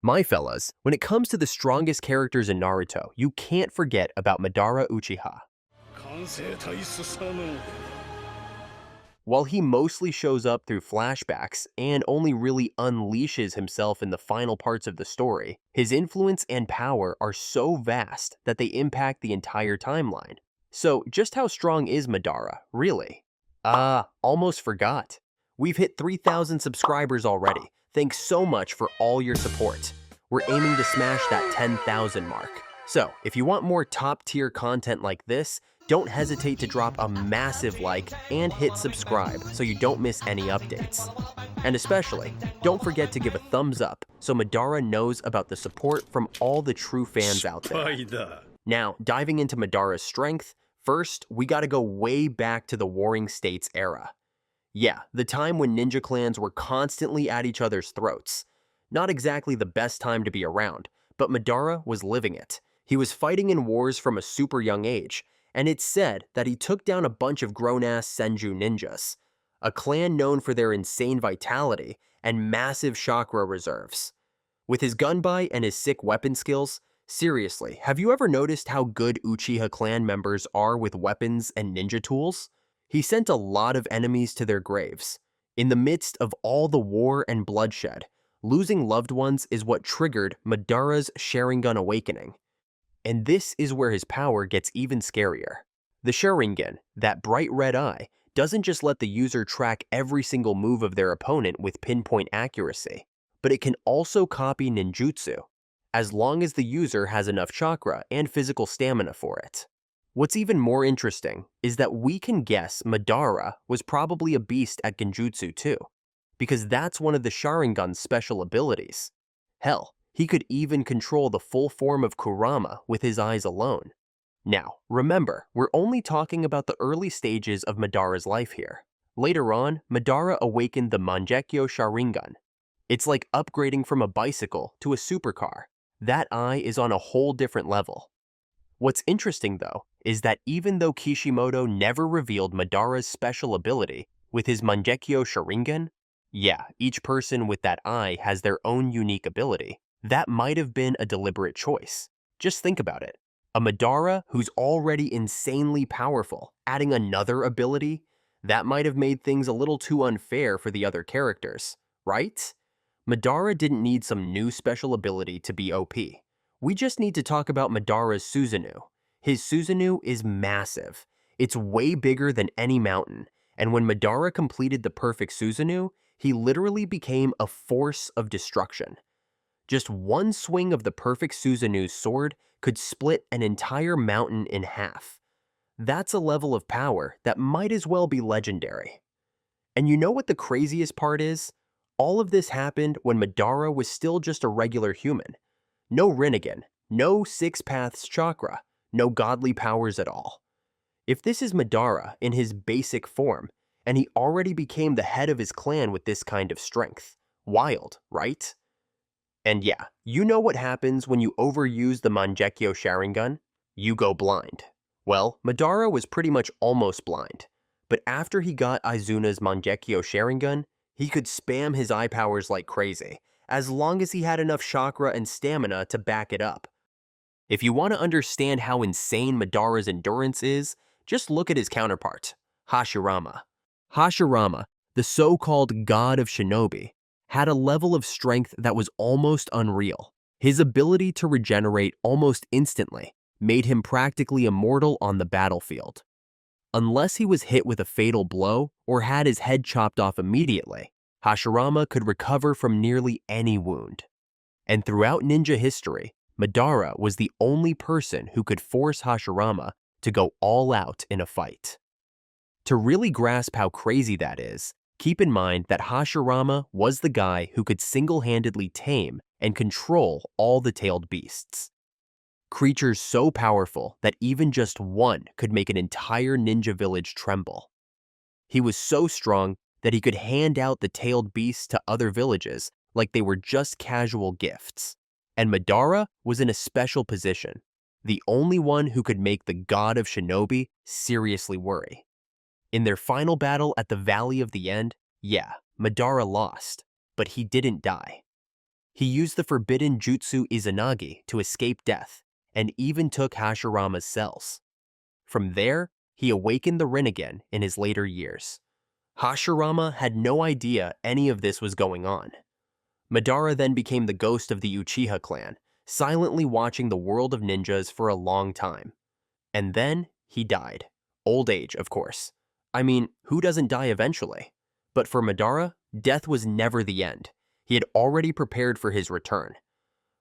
My fellas, when it comes to the strongest characters in Naruto, you can't forget about Madara Uchiha. 完成体スサノー While he mostly shows up through flashbacks and only really unleashes himself in the final parts of the story, his influence and power are so vast that they impact the entire timeline. So just how strong is Madara, really? Almost forgot. We've hit 3,000 subscribers already. Thanks so much for all your support. We're aiming to smash that 10,000 mark. So, if you want more top-tier content like this, don't hesitate to drop a massive like and hit subscribe so you don't miss any updates. And especially, don't forget to give a thumbs up so Madara knows about the support from all the true fans out there. 失敗だ Now, diving into Madara's strength, first, we gotta go way back to the Warring States era. Yeah, the time when ninja clans were constantly at each other's throats. Not exactly the best time to be around, but Madara was living it. He was fighting in wars from a super young age, and it's said that he took down a bunch of grown-ass Senju ninjas, a clan known for their insane vitality and massive chakra reserves. With his Gunbai and his sick weapon skills, seriously, have you ever noticed how good Uchiha clan members are with weapons and ninja tools? He sent a lot of enemies to their graves. In the midst of all the war and bloodshed, losing loved ones is what triggered Madara's Sharingan awakening. And this is where his power gets even scarier. The Sharingan, that bright red eye, doesn't just let the user track every single move of their opponent with pinpoint accuracy, but it can also copy ninjutsu, as long as the user has enough chakra and physical stamina for it. What's even more interesting is that we can guess Madara was probably a beast at genjutsu too, because that's one of the Sharingan's special abilities. Hell, he could even control the full form of Kurama with his eyes alone. Now, remember, we're only talking about the early stages of Madara's life here. Later on, Madara awakened the Mangekyo Sharingan. It's like upgrading from a bicycle to a supercar. That eye is on a whole different level. What's interesting though, is that even though Kishimoto never revealed Madara's special ability with his Mangekyo Sharingan, yeah, each person with that eye has their own unique ability. That might have been a deliberate choice. Just think about it. A Madara who's already insanely powerful, adding another ability, that might have made things a little too unfair for the other characters, right? Madara didn't need some new special ability to be OP. We just need to talk about Madara's Susanoo. His Susanoo is massive. It's way bigger than any mountain, and when Madara completed the perfect Susanoo, he literally became a force of destruction. Just one swing of the perfect Susanoo's sword could split an entire mountain in half. That's a level of power that might as well be legendary. And you know what the craziest part is? All of this happened when Madara was still just a regular human. No Rinnegan, no Six Paths chakra, no godly powers at all. If this is Madara in his basic form, and he already became the head of his clan with this kind of strength, wild, right? And yeah, you know what happens when you overuse the Mangekyo Sharingan? You go blind. Well, Madara was pretty much almost blind, but after he got Aizuna's Mangekyo Sharingan, he could spam his eye powers like crazy, as long as he had enough chakra and stamina to back it up. If you want to understand how insane Madara's endurance is, just look at his counterpart, Hashirama. Hashirama, the so-called god of shinobi, had a level of strength that was almost unreal. His ability to regenerate almost instantly made him practically immortal on the battlefield. Unless he was hit with a fatal blow or had his head chopped off immediately, Hashirama could recover from nearly any wound. And throughout ninja history, Madara was the only person who could force Hashirama to go all out in a fight. To really grasp how crazy that is, keep in mind that Hashirama was the guy who could single-handedly tame and control all the tailed beasts. Creatures so powerful that even just one could make an entire ninja village tremble. He was so strong that he could hand out the tailed beasts to other villages like they were just casual gifts. And Madara was in a special position, the only one who could make the god of shinobi seriously worry. In their final battle at the Valley of the End, yeah, Madara lost, but he didn't die. He used the forbidden jutsu Izanagi to escape death, and even took Hashirama's cells. From there, he awakened the Rinnegan in his later years. Hashirama had no idea any of this was going on. Madara then became the ghost of the Uchiha clan, silently watching the world of ninjas for a long time. And then he died. Old age, of course. I mean, who doesn't die eventually? But for Madara, death was never the end. He had already prepared for his return.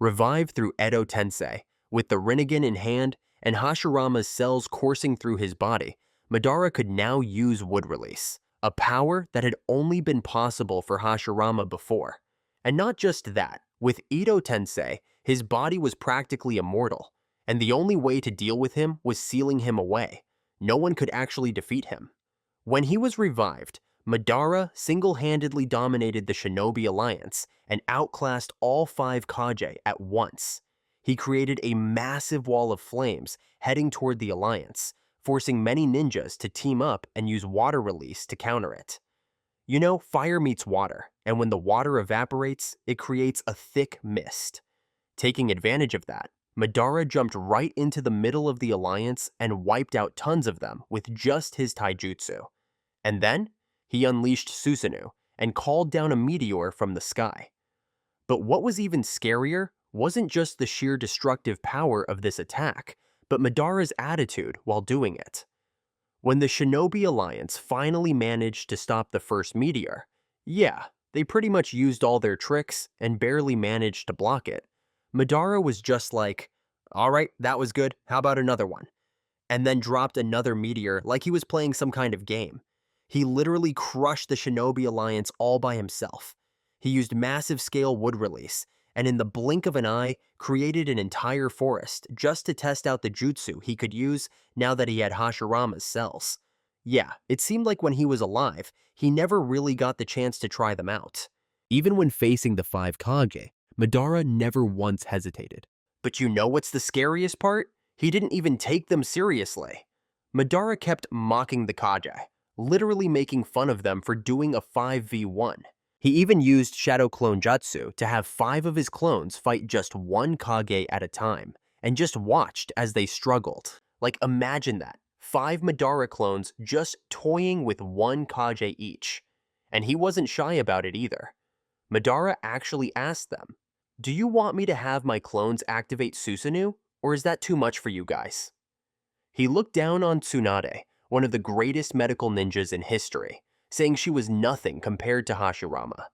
Revived through Edo Tensei, with the Rinnegan in hand and Hashirama's cells coursing through his body, Madara could now use wood release, a power that had only been possible for Hashirama before. And not just that, with Edo Tensei, his body was practically immortal, and the only way to deal with him was sealing him away. No one could actually defeat him. When he was revived, Madara single-handedly dominated the Shinobi Alliance and outclassed all 5 Kage at once. He created a massive wall of flames heading toward the Alliance, forcing many ninjas to team up and use water release to counter it. You know, fire meets water, and when the water evaporates, it creates a thick mist. Taking advantage of that, Madara jumped right into the middle of the Alliance and wiped out tons of them with just his taijutsu. And then, he unleashed Susanoo and called down a meteor from the sky. But what was even scarier wasn't just the sheer destructive power of this attack, but Madara's attitude while doing it. When the Shinobi Alliance finally managed to stop the first meteor, yeah, they pretty much used all their tricks and barely managed to block it. Madara was just like, "Alright, that was good, how about another one?" And then dropped another meteor like he was playing some kind of game. He literally crushed the Shinobi Alliance all by himself. He used massive scale wood release, and in the blink of an eye, created an entire forest just to test out the jutsu he could use now that he had Hashirama's cells. Yeah, it seemed like when he was alive, he never really got the chance to try them out. Even when facing the 5 Kage, Madara never once hesitated. But you know what's the scariest part? He didn't even take them seriously. Madara kept mocking the Kage, literally making fun of them for doing a 5v1. He even used Shadow Clone Jutsu to have 5 of his clones fight just one Kage at a time, and just watched as they struggled. Like, imagine that, 5 Madara clones just toying with one Kage each. And he wasn't shy about it either. Madara actually asked them, "Do you want me to have my clones activate Susanoo, or is that too much for you guys?" He looked down on Tsunade, one of the greatest medical ninjas in history, saying she was nothing compared to Hashirama.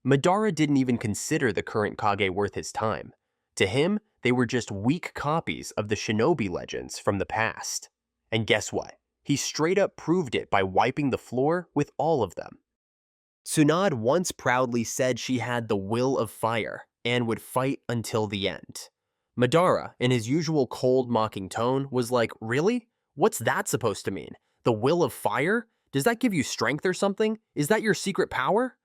Madara didn't even consider the current Kage worth his time. To him, they were just weak copies of the shinobi legends from the past. And guess what? He straight up proved it by wiping the floor with all of them. Tsunade once proudly said she had the will of fire and would fight until the end. Madara, in his usual cold, mocking tone, was like, "Really? What's that supposed to mean? The will of fire? Does that give you strength or something? Is that your secret power?"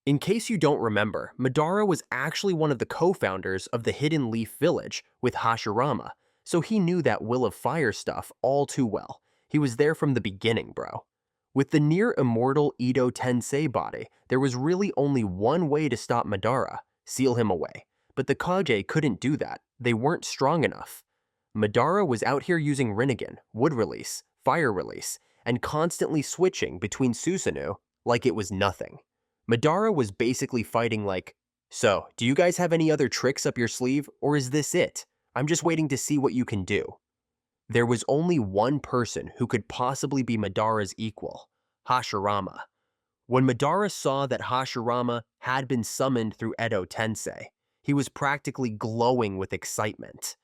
In case you don't remember, Madara was actually one of the co-founders of the Hidden Leaf Village with Hashirama, so he knew that will of fire stuff all too well. He was there from the beginning, bro. With the near-immortal Edo Tensei body, there was really only one way to stop Madara, seal him away. But the Kage couldn't do that. They weren't strong enough. Madara was out here using Rinnegan, wood release, fire release, and constantly switching between Susanoo like it was nothing. Madara was basically fighting like, "So, do you guys have any other tricks up your sleeve, or is this it? I'm just waiting to see what you can do." There was only one person who could possibly be Madara's equal, Hashirama. When Madara saw that Hashirama had been summoned through Edo Tensei, he was practically glowing with excitement.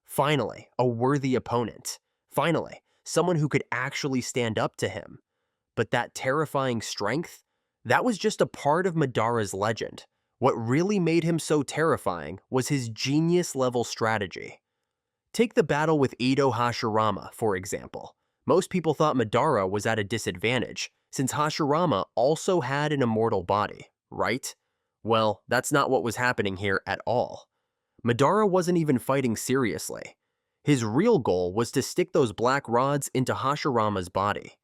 Finally, a worthy opponent. Finally, someone who could actually stand up to him. But that terrifying strength? That was just a part of Madara's legend. What really made him so terrifying was his genius-level strategy. Take the battle with Edo Hashirama, for example. Most people thought Madara was at a disadvantage, since Hashirama also had an immortal body, right? Well, that's not what was happening here at all. Madara wasn't even fighting seriously. His real goal was to stick those black rods into Hashirama's body.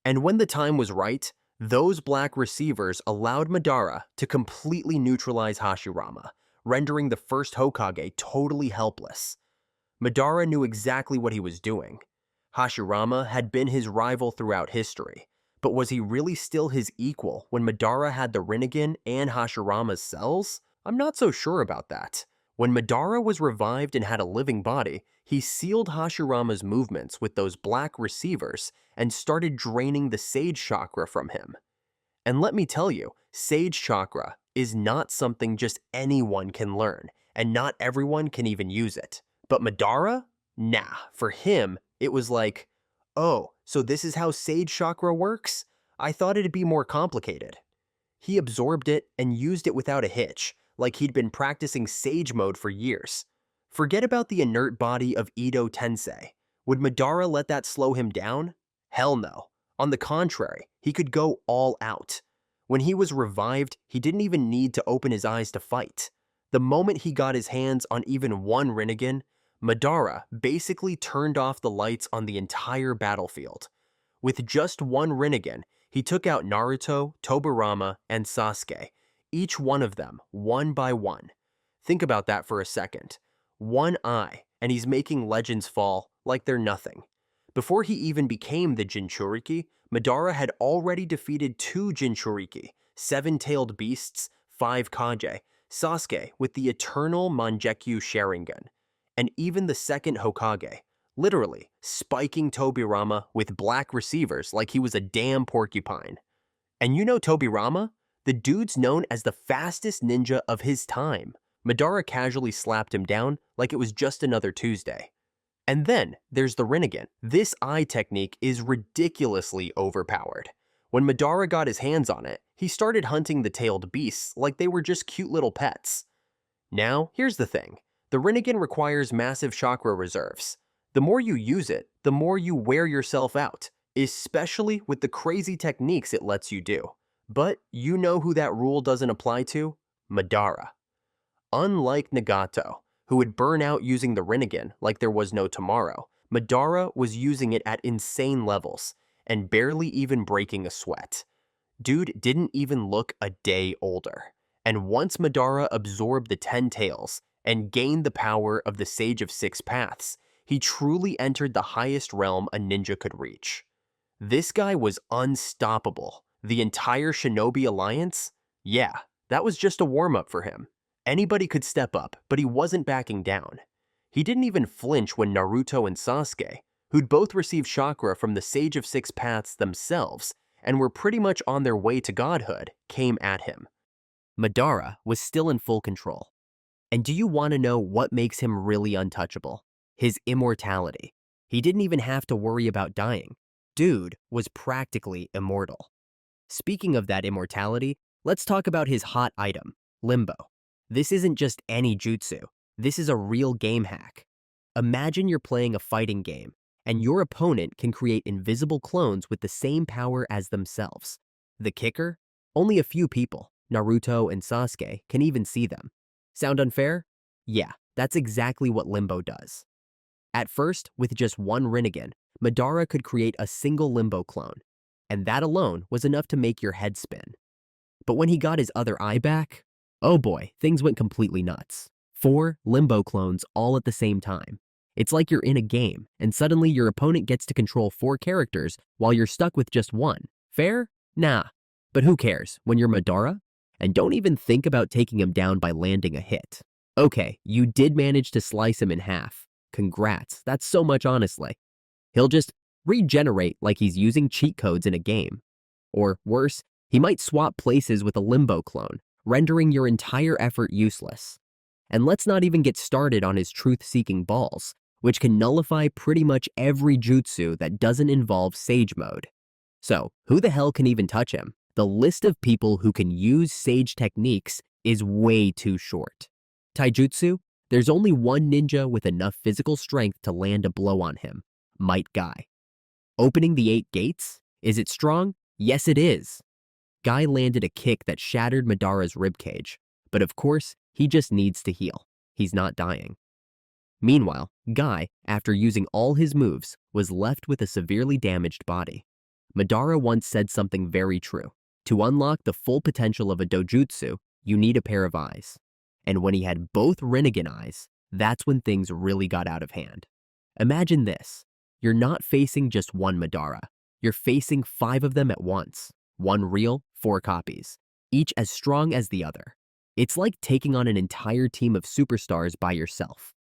And when the time was right, those black receivers allowed Madara to completely neutralize Hashirama, rendering the first Hokage totally helpless. Madara knew exactly what he was doing. Hashirama had been his rival throughout history, but was he really still his equal when Madara had the Rinnegan and Hashirama's cells? I'm not so sure about that. When Madara was revived and had a living body, he sealed Hashirama's movements with those black receivers and started draining the Sage Chakra from him. And let me tell you, Sage Chakra is not something just anyone can learn, and not everyone can even use it. But Madara? Nah, for him, it was like, oh, so this is how Sage Chakra works? I thought it'd be more complicated. He absorbed it and used it without a hitch, like he'd been practicing Sage Mode for years. Forget about the inert body of Ito Tensei. Would Madara let that slow him down? Hell no. On the contrary, he could go all out. When he was revived, he didn't even need to open his eyes to fight. The moment he got his hands on even one Rinnegan, Madara basically turned off the lights on the entire battlefield. With just one Rinnegan, he took out Naruto, Tobirama, and Sasuke, each one of them, one by one. Think about that for a second. One eye, and he's making legends fall like they're nothing. Before he even became the Jinchuriki, Madara had already defeated 2 Jinchuriki, 7-tailed beasts, 5 Kage, Sasuke with the eternal Mangekyo Sharingan, and even the second Hokage, literally spiking Tobirama with black receivers like he was a damn porcupine. And you know Tobirama? The dude's known as the fastest ninja of his time. Madara casually slapped him down like it was just another Tuesday. And then there's the Rinnegan. This eye technique is ridiculously overpowered. When Madara got his hands on it, he started hunting the tailed beasts like they were just cute little pets. Now, here's the thing. The Rinnegan requires massive chakra reserves. The more you use it, the more you wear yourself out, especially with the crazy techniques it lets you do. But you know who that rule doesn't apply to? Madara. Unlike Nagato, who would burn out using the Rinnegan like there was no tomorrow, Madara was using it at insane levels and barely even breaking a sweat. Dude didn't even look a day older. And once Madara absorbed the 10 tails and gained the power of the Sage of Six Paths, he truly entered the highest realm a ninja could reach. This guy was unstoppable. The entire Shinobi Alliance? Yeah, that was just a warm-up for him. Anybody could step up, but he wasn't backing down. He didn't even flinch when Naruto and Sasuke, who'd both received chakra from the Sage of Six Paths themselves and were pretty much on their way to godhood, came at him. Madara was still in full control. And do you want to know what makes him really untouchable? His immortality. He didn't even have to worry about dying. Dude was practically immortal. Speaking of that immortality, let's talk about his hot item, Limbo. This isn't just any jutsu. This is a real game hack. Imagine you're playing a fighting game, and your opponent can create invisible clones with the same power as themselves. The kicker? Only a few people, Naruto and Sasuke, can even see them. Sound unfair? Yeah, that's exactly what Limbo does. At first, with just one Rinnegan, Madara could create a single Limbo clone, and that alone was enough to make your head spin. But when he got his other eye back, oh boy, things went completely nuts. 4 Limbo clones all at the same time. It's like you're in a game, and suddenly your opponent gets to control 4 characters while you're stuck with just one. Fair? Nah. But who cares when you're Madara? And don't even think about taking him down by landing a hit. Okay, you did manage to slice him in half. Congrats, that's so much honestly. He'll just regenerate like he's using cheat codes in a game. Or worse, he might swap places with a Limbo clone, rendering your entire effort useless. And let's not even get started on his truth-seeking balls, which can nullify pretty much every jutsu that doesn't involve Sage Mode. So, who the hell can even touch him? The list of people who can use Sage techniques is way too short. Taijutsu, there's only one ninja with enough physical strength to land a blow on him, Might Guy. Opening the 8 gates? Is it strong? Yes, it is. Guy landed a kick that shattered Madara's ribcage, but of course, he just needs to heal. He's not dying. Meanwhile, Guy, after using all his moves, was left with a severely damaged body. Madara once said something very true. To unlock the full potential of a dojutsu, you need a pair of eyes. And when he had both Rinnegan eyes, that's when things really got out of hand. Imagine this. You're not facing just one Madara. You're facing 5 of them at once. 1 real, 4 copies, each as strong as the other. It's like taking on an entire team of superstars by yourself.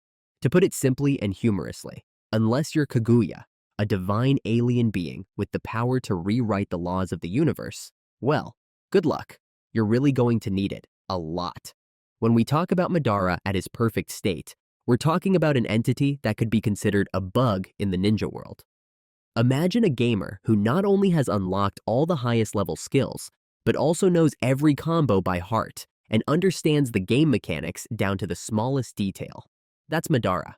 To put it simply and humorously, unless you're Kaguya, a divine alien being with the power to rewrite the laws of the universe, well, good luck. You're really going to need it, a lot. When we talk about Madara at his perfect state, we're talking about an entity that could be considered a bug in the ninja world. Imagine a gamer who not only has unlocked all the highest level skills, but also knows every combo by heart and understands the game mechanics down to the smallest detail. That's Madara.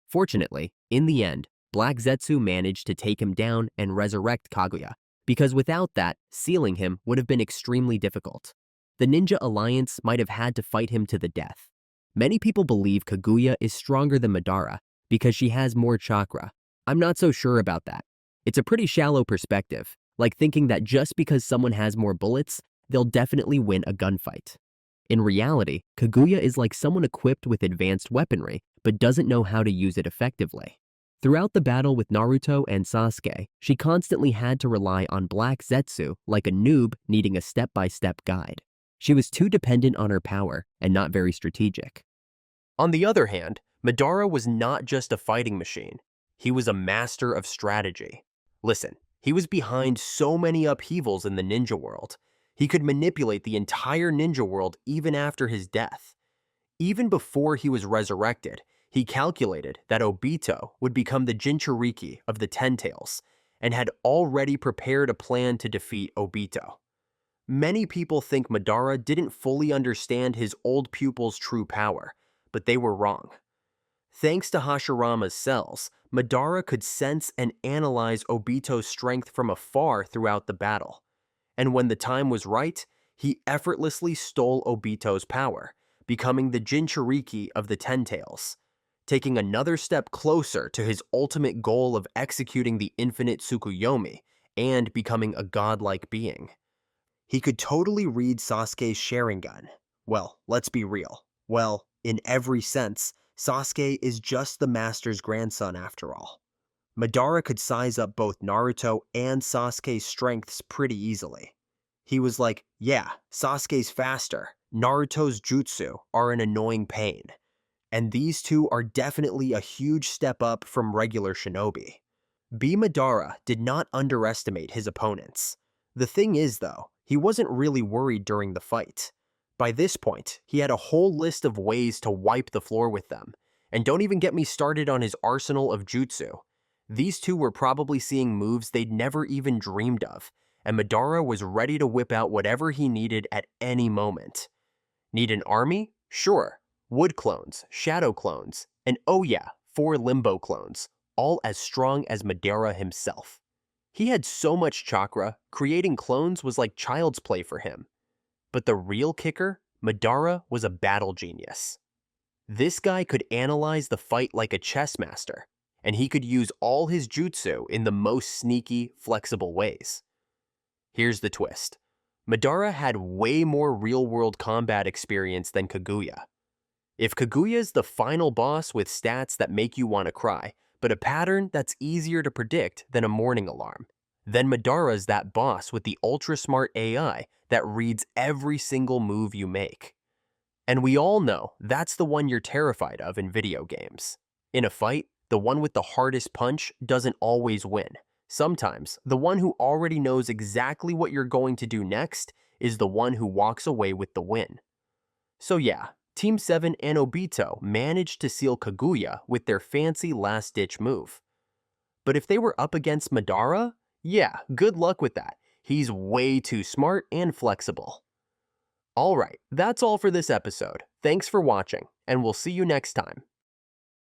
Fortunately, in the end, Black Zetsu managed to take him down and resurrect Kaguya, because without that, sealing him would have been extremely difficult. The Ninja Alliance might have had to fight him to the death. Many people believe Kaguya is stronger than Madara because she has more chakra. I'm not so sure about that. It's a pretty shallow perspective, like thinking that just because someone has more bullets, they'll definitely win a gunfight. In reality, Kaguya is like someone equipped with advanced weaponry, but doesn't know how to use it effectively. Throughout the battle with Naruto and Sasuke, she constantly had to rely on Black Zetsu like a noob needing a step-by-step guide. She was too dependent on her power and not very strategic. On the other hand, Madara was not just a fighting machine. He was a master of strategy. Listen, he was behind so many upheavals in the ninja world. He could manipulate the entire ninja world even after his death. Even before he was resurrected, he calculated that Obito would become the Jinchuriki of the Ten Tails and had already prepared a plan to defeat Obito. Many people think Madara didn't fully understand his old pupil's true power, but they were wrong. Thanks to Hashirama's cells, Madara could sense and analyze Obito's strength from afar throughout the battle. And when the time was right, he effortlessly stole Obito's power, becoming the Jinchuriki of the Ten Tails, taking another step closer to his ultimate goal of executing the infinite Tsukuyomi and becoming a godlike being. He could totally read Sasuke's Sharingan. Well, let's be real. Well, in every sense, Sasuke is just the master's grandson after all. Madara could size up both Naruto and Sasuke's strengths pretty easily. He was like, yeah, Sasuke's faster, Naruto's jutsu are an annoying pain, and these two are definitely a huge step up from regular shinobi. Madara did not underestimate his opponents. The thing is though, he wasn't really worried during the fight. By this point, he had a whole list of ways to wipe the floor with them, and don't even get me started on his arsenal of jutsu. These two were probably seeing moves they'd never even dreamed of, and Madara was ready to whip out whatever he needed at any moment. Need an army? Sure. Wood clones, shadow clones, and oh yeah, 4 Limbo clones, all as strong as Madara himself. He had so much chakra, creating clones was like child's play for him. But the real kicker, Madara was a battle genius. This guy could analyze the fight like a chess master, and he could use all his jutsu in the most sneaky, flexible ways. Here's the twist. Madara had way more real-world combat experience than Kaguya. If Kaguya's the final boss with stats that make you want to cry, but a pattern that's easier to predict than a morning alarm, then Madara's that boss with the ultra-smart AI that reads every single move you make. And we all know that's the one you're terrified of in video games. In a fight, the one with the hardest punch doesn't always win. Sometimes, the one who already knows exactly what you're going to do next is the one who walks away with the win. So yeah, Team 7 and Obito managed to seal Kaguya with their fancy last-ditch move. But if they were up against Madara, yeah, good luck with that. He's way too smart and flexible. Alright, that's all for this episode. Thanks for watching, and we'll see you next time.